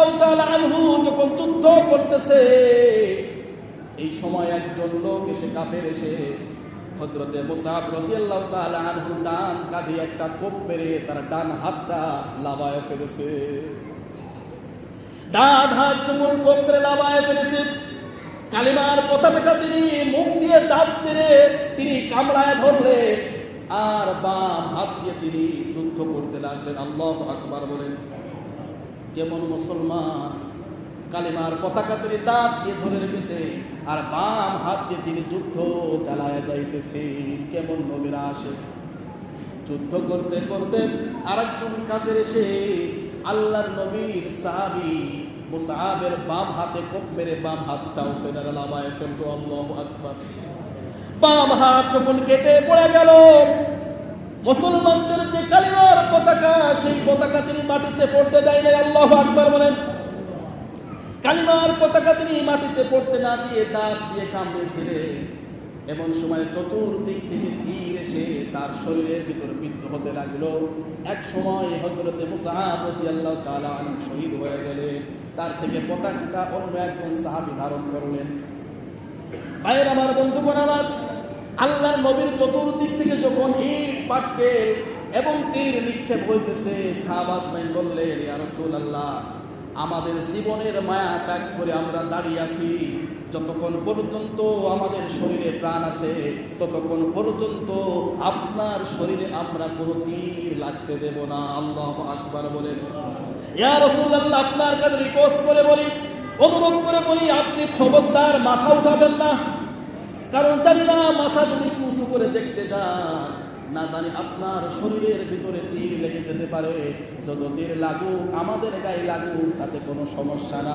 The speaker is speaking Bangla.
রাদিয়াল্লাহু তাআলা আনহু যখন যুদ্ধ করতেছে, এই সময় একজন লোক এসে কাফের এসে হযরতে মুসআব রাদিয়াল্লাহু তাআলা আনহুর ডান কাঁধে একটা কোপ মেরে তার ডান হাতটা লাবায়ে ফেলেছে। ডান হাত যখন কোপ মেরে লাবায়ে ফেলেছে, কালিমার পতাকা তিনি মুখ দিয়ে দাঁত মেরে তিনি কামড়ায় ধরলেন, আর বাম হাত দিয়ে তিনি যুদ্ধ করতে লাগলেন। আল্লাহু আকবার বলেন। কেমন মুসলমান, কালিমার পতাকা তিনি দাঁত দিয়ে ধরে রেখেছে আর বাম হাত দিয়ে তিনি যুদ্ধ চালায় যাইতেছেন। কেমন নবীরা আসে। যুদ্ধ করতে করতে আরেকজন কাফের এসে আল্লাহর নবীর সাহাবী মুসআবের বাম হাতে কোপ মেরে বাম হাতটাও তেনারা লাবায়ে ফেলল। আল্লাহু আকবার। বাম হাত যখন কেটে পড়ে গেল, মুসলমানদের যে কালিমার পতাকা, সেই পতাকা তিনি মাটিতে পড়তে দেয় নাই। আল্লাহু আকবার বলেন। কালিমার পতাকা তিনি মাটিতে পড়তে না দিয়ে দাঁত দিয়ে কামড়েছিলেন। এমন সময় চতুর্দিক থেকে তীর এসে তার শরীরের ভিতর বিদ্ধ হতে লাগলো। এক সময় হযরতে মুসআব রাদিয়াল্লাহু তাআলা আনহু শহীদ হয়ে গেলেন। তার থেকে পতাকাটা অন্য একজন সাহাবী ধারণ করলেন। ভাইয়ের আমার, বন্ধুগণ আমার, আল্লাহর নবীর চতুর্দিক থেকে যখন ইট পাটকেল এবং তীর নিক্ষেপ হইতেছে, সাহাবা আজমাইন বললেন, ইয়া রাসূলুল্লাহ, আমাদের জীবনের মায়া ত্যাগ করে আমরা দাঁড়িয়ে আছি, যতক্ষণ পর্যন্ত আমাদের শরীরে প্রাণ আছে ততক্ষণ পর্যন্ত আপনার শরীরে আমরা কোনো তীর লাগতে দেব না। আল্লাহু আকবার বলেন। ইয়া রাসূলুল্লাহ, আপনার কাছে রিকোয়েস্ট করে বলি, অনুরোধ করে বলি, আপনি খবরদার মাথা উঠাবেন না। কারণ জানি না, মাথা যদি উঁচু করে দেখতে যান, না জানি আপনার শরীরের ভিতরে তীর লেগে যেতে পারে। যত তীর লাগুক, আমাদের গায়ে লাগুক, তাতে কোনো সমস্যা না।